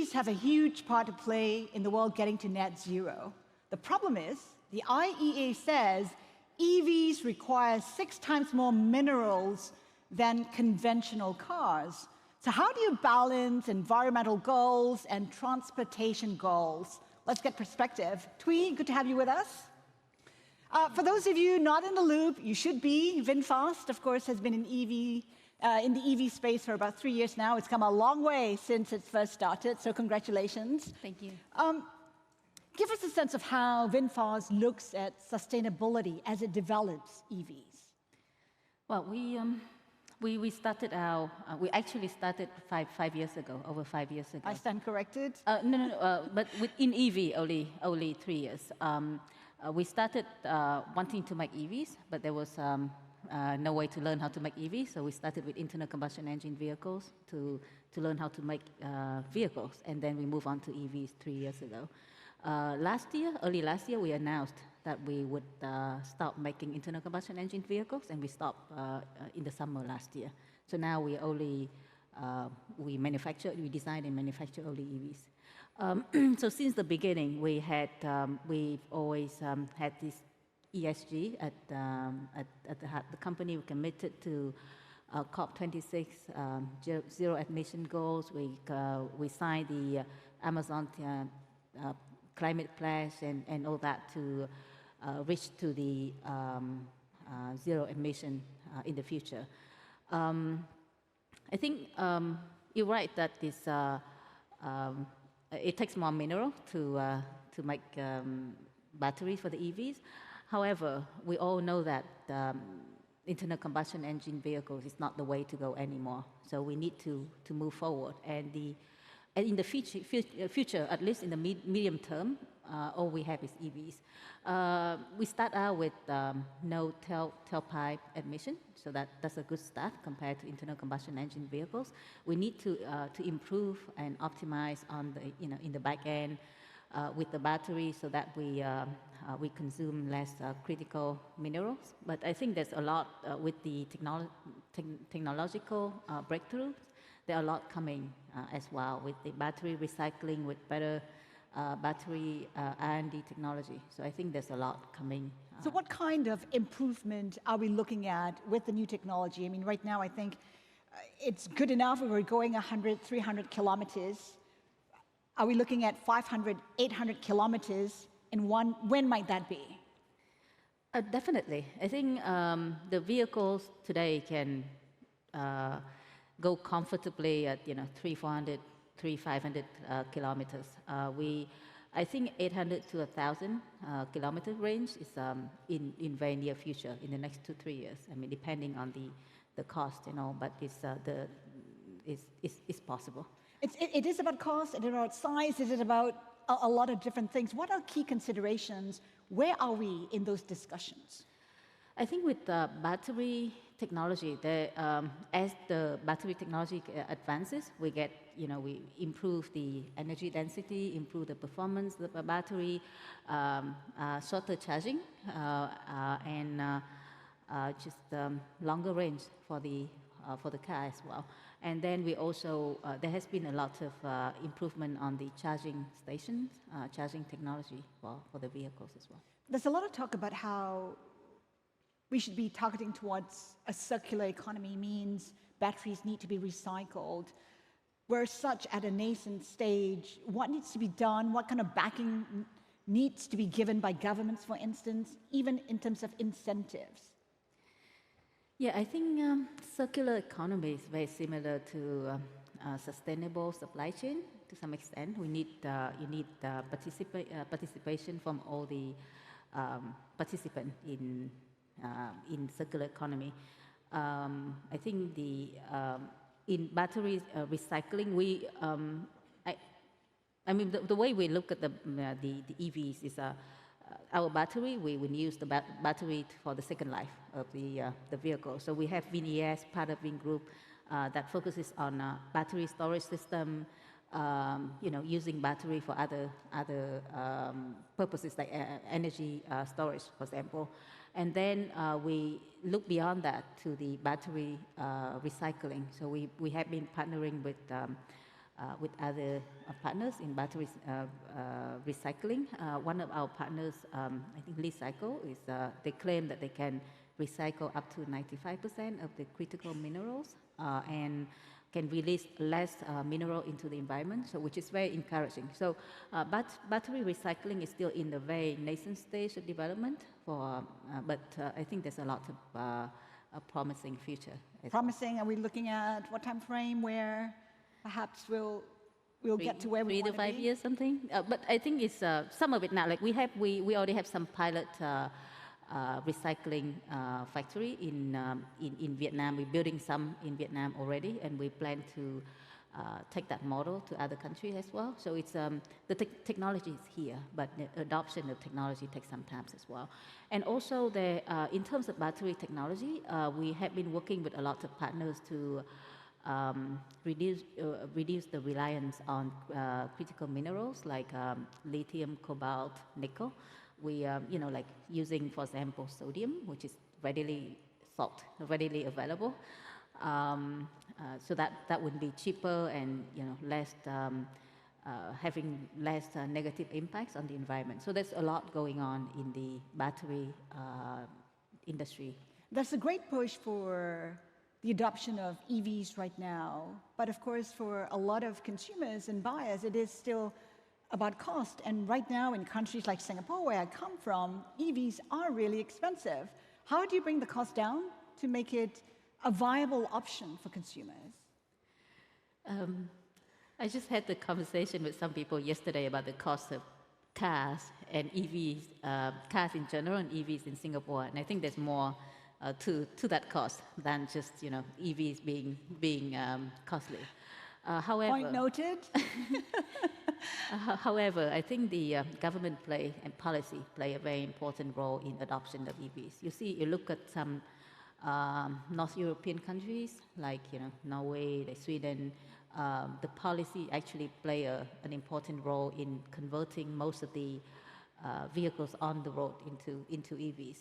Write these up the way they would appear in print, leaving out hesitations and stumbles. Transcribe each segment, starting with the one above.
EVs have a huge part to play in the world getting to net zero. The problem is, the IEA says EVs require 6 times more minerals than conventional cars. So how do you balance environmental goals and transportation goals? Let's get perspective. Twee, good to have you with us. For those of you not in the loop, you should be. VinFast, of course, has been in the EV space for about 3 years now. It's come a long way since it first started, so congratulations. Thank you. Give us a sense of how VinFast looks at sustainability as it develops EVs. Well, we started our, we actually started five years ago, over 5 years ago. I stand corrected? No, but in EV only 3 years. We started wanting to make EVs, but there was no way to learn how to make EVs, so we started with internal combustion engine vehicles to learn how to make vehicles, and then we moved on to EVs 3 years ago. Early last year, we announced that we would stop making internal combustion engine vehicles, and we stopped in the summer last year. So now we only, we design and manufacture only EVs. So since the beginning, we've always had this ESG at the company. We committed to COP26 zero emission goals. We signed the Amazon climate pledge and all that to reach to the zero emission in the future. I think you're right that this it takes more mineral to make batteries for the EVs. However, we all know that internal combustion engine vehicles is not the way to go anymore. So we need to move forward. And in the future, at least in the medium term, all we have is EVs. We start out with no tailpipe emission, so that's a good start compared to internal combustion engine vehicles. We need to improve and optimize on the in the back end with the battery, so that we consume less critical minerals. But I think there's a lot with the technological breakthroughs. There are a lot coming as well with the battery recycling, with better battery R&D technology. So I think there's a lot coming. So what kind of improvement are we looking at with the new technology? I mean, right now I think it's good enough if we're going 100, 300 kilometers. Are we looking at 500, 800 kilometers in one? When might that be? Definitely. I think the vehicles today can go comfortably at 300, 500 kilometers. I think 800 to 1,000 kilometer range is in very near future, in the next 2-3 years. I mean, depending on the cost, but it's possible. It is about cost, it is about size, it is about a lot of different things. What are key considerations? Where are we in those discussions? I think with battery technology, as the battery technology advances, we improve the energy density, improve the performance of the battery, shorter charging, and just longer range for the car as well. And then we also, there has been a lot of improvement on the charging stations, charging technology for the vehicles as well. There's a lot of talk about how we should be targeting towards a circular economy, means batteries need to be recycled. We're such at a nascent stage. What needs to be done? What kind of backing needs to be given by governments, for instance, even in terms of incentives? Yeah, I think circular economy is very similar to sustainable supply chain to some extent. You need participation from all the participants in circular economy. I think in battery recycling, I mean the way we look at the EVs is our battery. We use the battery for the second life of the vehicle. So we have VinES, part of Vingroup, that focuses on battery storage system. Using battery for other purposes like energy storage, for example. And then we look beyond that to the battery recycling. So we have been partnering with with other partners in battery recycling. One of our partners, I think Recycle, is they claim that they can recycle up to 95% of the critical minerals and can release less mineral into the environment, so which is very encouraging. So, battery recycling is still in the very nascent stage of development, but I think there's a lot of a promising future. Promising. Are we looking at what time frame where perhaps we'll get to where we want to be? 3 to 5 years, something. But I think it's some of it now. Like we already have some pilot recycling factory in Vietnam. We're building some in Vietnam already, and we plan to take that model to other countries as well. So it's the technology is here, but the adoption of technology takes some time as well. And also, in terms of battery technology, we have been working with a lot of partners to reduce the reliance on critical minerals like lithium, cobalt, nickel. We, like using, for example, sodium, which is readily available. So that would be cheaper and less having less negative impacts on the environment. So there's a lot going on in the battery industry. That's a great push for the adoption of EVs right now. But of course, for a lot of consumers and buyers, it is still about cost. And right now, in countries like Singapore, where I come from, EVs are really expensive. How do you bring the cost down to make it a viable option for consumers? I just had the conversation with some people yesterday about the cost of cars and EVs, cars in general and EVs in Singapore. And I think there's more to that cost than just EVs being costly. However, point noted. However, I think the government and policy play a very important role in adoption of EVs. You look at some North European countries like Norway, like Sweden. The policy actually play an important role in converting most of the vehicles on the road into EVs.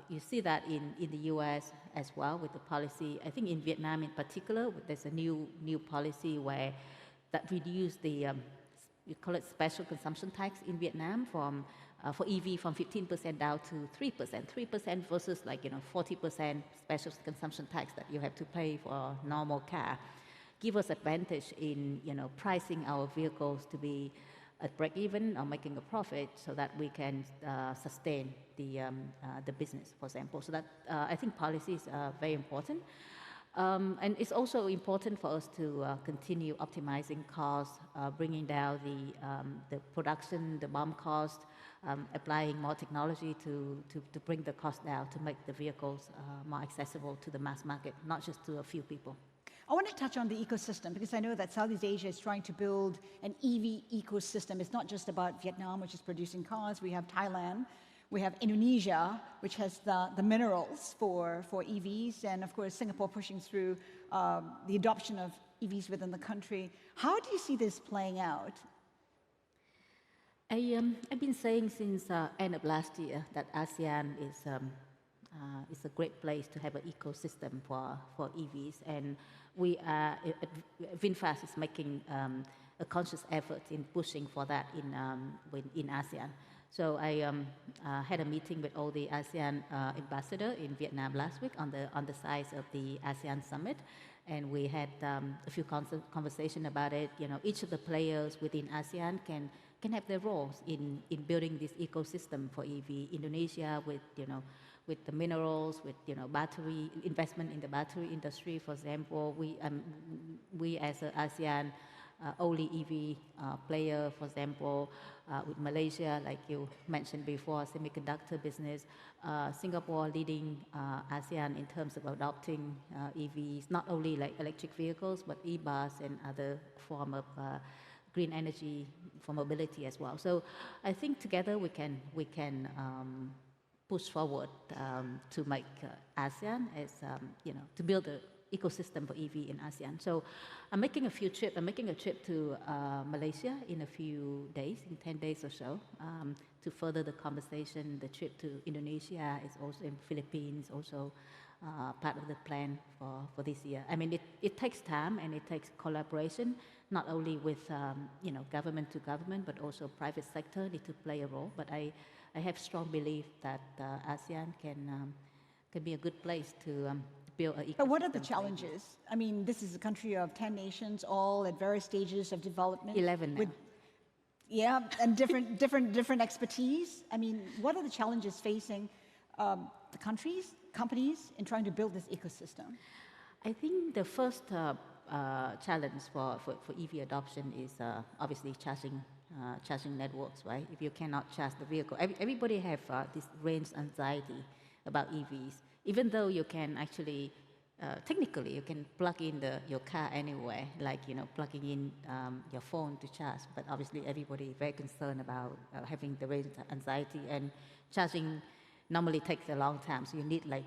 You see that in the US as well with the policy. I think in Vietnam in particular, there's a new policy where that reduce the you call it special consumption tax in Vietnam for EV from 15% down to 3%. 3% versus 40% special consumption tax that you have to pay for a normal car. Give us advantage in pricing our vehicles to be at break even or making a profit, so that we can sustain the business, for example. So that I think policies are very important, and it's also important for us to continue optimizing costs, bringing down the production, the BOM cost, applying more technology to bring the cost down, to make the vehicles more accessible to the mass market, not just to a few people. I want to touch on the ecosystem, because I know that Southeast Asia is trying to build an EV ecosystem. It's not just about Vietnam, which is producing cars. We have Thailand. We have Indonesia, which has the minerals for EVs. And of course, Singapore pushing through the adoption of EVs within the country. How do you see this playing out? I've been saying since end of last year that ASEAN is a great place to have an ecosystem for EVs, and we are VinFast is making a conscious effort in pushing for that in ASEAN. So I had a meeting with all the ASEAN ambassadors in Vietnam last week on the size of the ASEAN summit, and we had a few conversations about it. Each of the players within ASEAN can have their roles in building this ecosystem for EV. Indonesia with the minerals, with battery investment in the battery industry, for example. We as an ASEAN only EV player, for example, with Malaysia, like you mentioned before, semiconductor business. Singapore leading ASEAN in terms of adopting EVs, not only like electric vehicles, but e-bus and other form of green energy for mobility as well. So I think together we can push forward to make ASEAN as to build an ecosystem for EV in ASEAN. So I'm making a trip to Malaysia in a few days, in 10 days or so, to further the conversation. The trip to Indonesia is also in Philippines, also part of the plan for this year. I mean, it takes time and it takes collaboration, not only with government to government, but also private sector need to play a role. But I have strong belief that ASEAN can be a good place to build an ecosystem. But what are the challenges? I mean, this is a country of 10 nations, all at various stages of development. 11 now. Yeah, and different expertise. I mean, what are the challenges facing the companies in trying to build this ecosystem? I think the first challenge for EV adoption is obviously charging networks, right? If you cannot charge the vehicle, everybody have this range anxiety about EVs, even though you can actually, technically, you can plug in your car anywhere, like, plugging in your phone to charge, but obviously everybody is very concerned about having the range anxiety, and charging normally takes a long time, so you need like,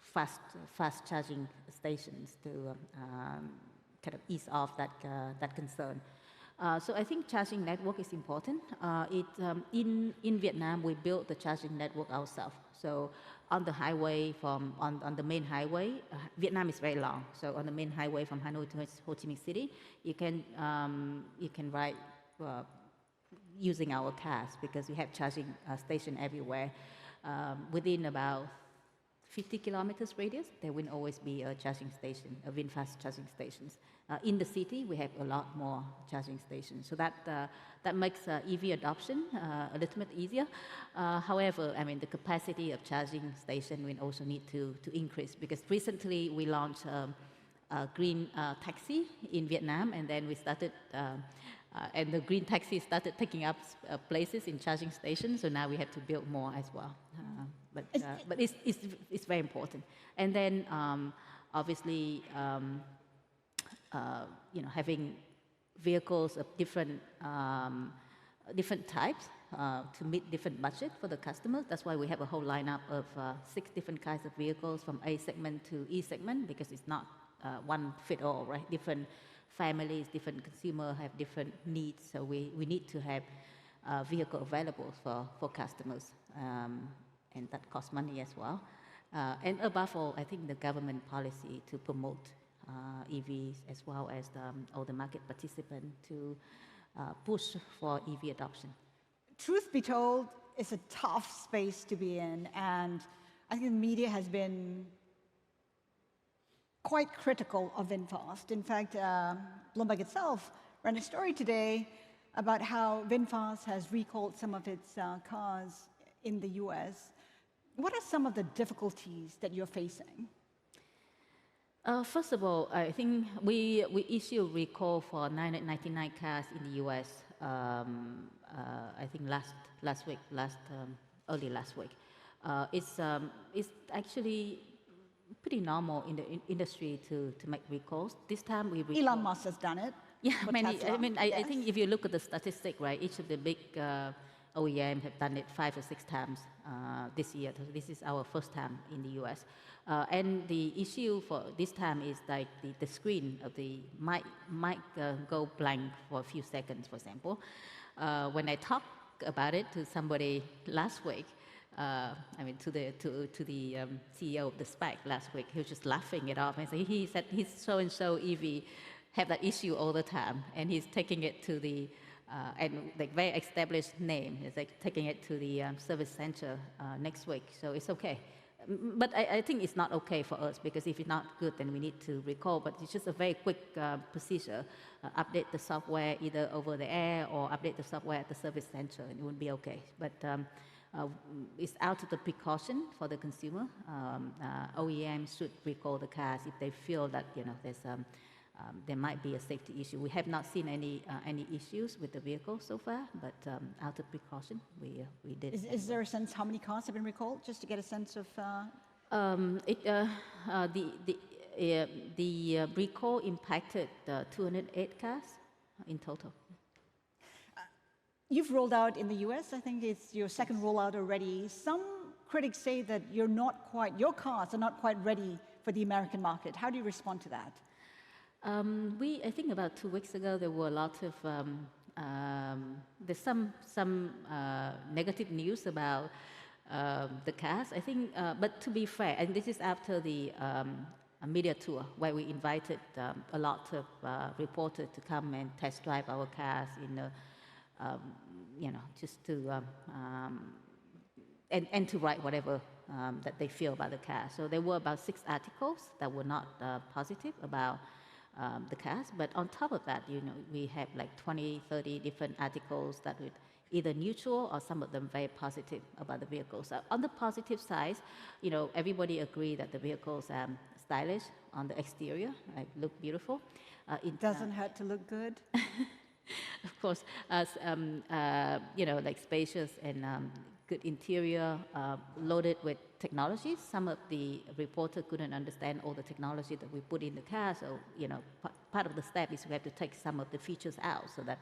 fast charging stations to kind of ease off that concern. So I think charging network is important. In Vietnam, we built the charging network ourselves. So on the highway on the main highway, Vietnam is very long. So on the main highway from Hanoi to Ho Chi Minh City, you can ride using our cars because we have charging station everywhere. Within about 50 kilometers radius, there will always be a charging station, a VinFast charging stations. In the city, we have a lot more charging stations. So that makes EV adoption a little bit easier. However, I mean, the capacity of charging station will also need to increase, because recently we launched a green taxi in Vietnam, and then we started and the green taxi started taking up places in charging stations, so now we have to build more as well. But it's very important. And then obviously, having vehicles of different types to meet different budget for the customers. That's why we have a whole lineup of 6 different kinds of vehicles from A segment to E segment, because it's not one fit all, right? Different families, different consumers have different needs, so we need to have vehicle available for customers, and that costs money as well. And above all, I think the government policy to promote EVs, as well as all the market participants to push for EV adoption. Truth be told, it's a tough space to be in, and I think the media has been quite critical of VinFast. In fact, Bloomberg itself ran a story today about how VinFast has recalled some of its cars in the US. What are some of the difficulties that you're facing? First of all, I think we issued recall for 999 cars in the US. I think early last week. It's actually pretty normal in the industry to make recalls. This time we recall. Elon Musk has done it. Yeah, I think if you look at the statistic, right, each of the big OEM have done it 5 or 6 times this year. So this is our first time in the US. And the issue for this time is like the screen of the might go blank for a few seconds, for example. When I talked about it to somebody last week, to the CEO of the SPAC last week, he was just laughing it off and he said his so-and-so EV have that issue all the time, and he's taking it to the and like very established name. He's like taking it to the service center next week, so it's okay. But I think it's not okay for us, because if it's not good, then we need to recall. But it's just a very quick procedure. Update the software either over the air or update the software at the service center, and it would be okay. But it's out of the precaution for the consumer. OEMs should recall the cars if they feel that there might be a safety issue. We have not seen any issues with the vehicle so far, but out of precaution, we did. Is there a sense how many cars have been recalled, just to get a sense of? The recall impacted 208 cars in total. You've rolled out in the US. I think it's your second rollout already. Some critics say that your cars are not quite ready for the American market. How do you respond to that? I think about 2 weeks ago, there were a lot of, there's some negative news about the cars. I think, but to be fair, and this is after the a media tour where we invited a lot of reporters to come and test drive our cars in the, just to and to write whatever that they feel about the car. So there were about 6 articles that were not positive about the cars, but on top of that, we have like 20, 30 different articles that would either neutral or some of them very positive about the vehicles. On the positive side, everybody agree that the vehicles are stylish on the exterior, like look beautiful. It doesn't hurt to look good. Of course, like spacious and good interior, loaded with technology. Some of the reporters couldn't understand all the technology that we put in the car, so part of the step is we have to take some of the features out so that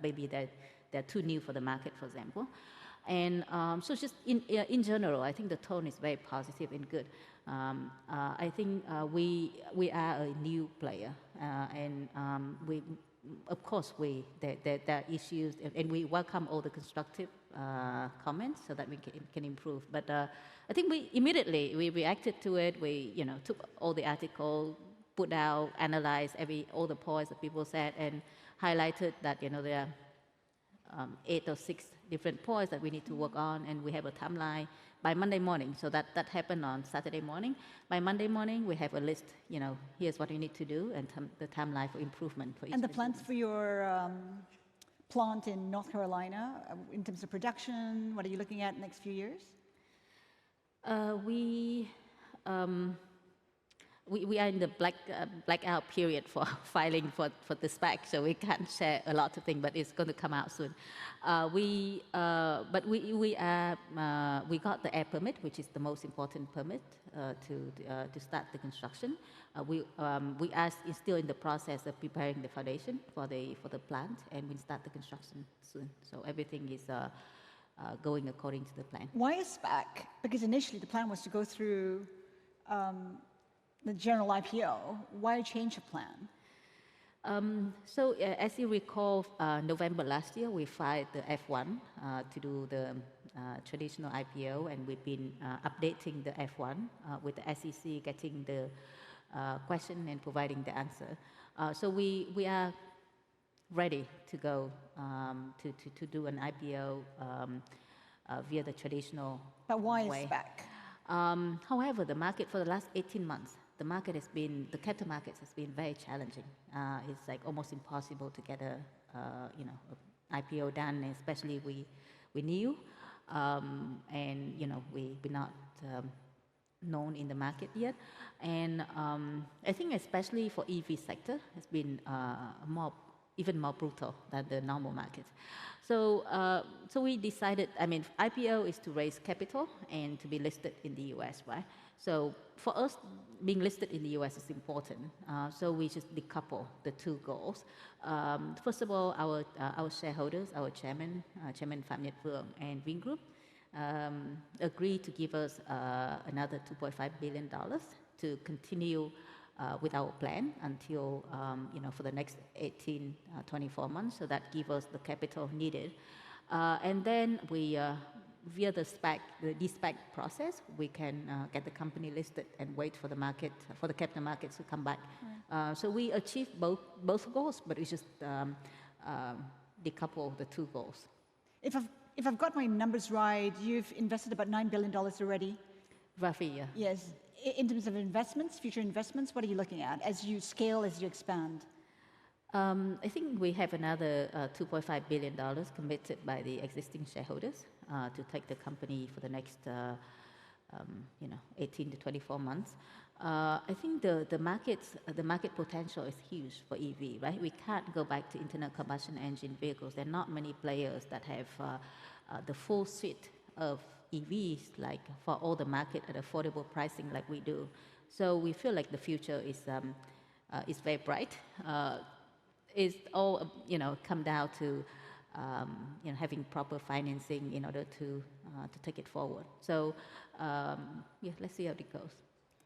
maybe they're too new for the market, for example. And so just in general, I think the tone is very positive and good. I think we are a new player, and we, of course, there are issues, and we welcome all the constructive comments so that we can improve. But I think we immediately reacted to it. We took all the article, put out, analyzed all the points that people said, and highlighted that there are 8 or 6 different points that we need to work on, and we have a timeline by Monday morning. So that happened on Saturday morning. By Monday morning, we have a list, here's what we need to do, and the timeline for improvement for each. And the plans for your plant in North Carolina, in terms of production, what are you looking at in the next few years? We are in the blackout period for filing for the spec, so we can't share a lot of things, but it's going to come out soon. We got the air permit, which is the most important permit to start the construction. We are still in the process of preparing the foundation for the plant, and we'll start the construction soon. So everything is going according to the plan. Why a spec? Because initially the plan was to go through the general IPO. Why change the plan? So as you recall, November last year, we filed the F1 to do the traditional IPO, and we've been updating the F1 with the SEC, getting the question and providing the answer. So we are ready to go to do an IPO via the traditional But why way. a spec? However, the market for the last 18 months, the capital markets has been very challenging. It's like almost impossible to get a IPO done, especially we new, and we're not known in the market yet. And I think especially for EV sector, it's been even more brutal than the normal market. So we decided, IPO is to raise capital and to be listed in the US, right? So for us, being listed in the US is important. So we just decouple the two goals. First of all, our shareholders, our chairman Phạm Nhật Vượng and Vingroup, agreed to give us another $2.5 billion to continue with our plan until, for the next 24 months. So that gives us the capital needed. And then we, via the de-SPAC process, we can get the company listed and wait for the capital markets to come back. Right. So we achieved both goals, but we just decouple the two goals. If I've got my numbers right, you've invested about $9 billion already? Roughly, yeah. Yes. In terms of investments, future investments, what are you looking at as you scale, as you expand? I think we have another $2.5 billion committed by the existing shareholders to take the company for the next 18 to 24 months. I think the market potential is huge for EV, right? We can't go back to internal combustion engine vehicles. There are not many players that have the full suite of EVs, like for all the market at affordable pricing like we do. So we feel like the future is very bright. It's all come down to having proper financing in order to take it forward. So let's see how it goes.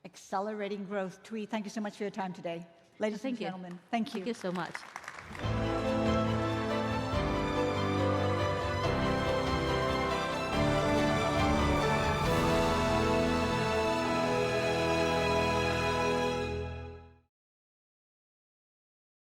Accelerating growth. Thuy, thank you so much for your time today. Ladies and gentlemen, thank you. Thank you so much.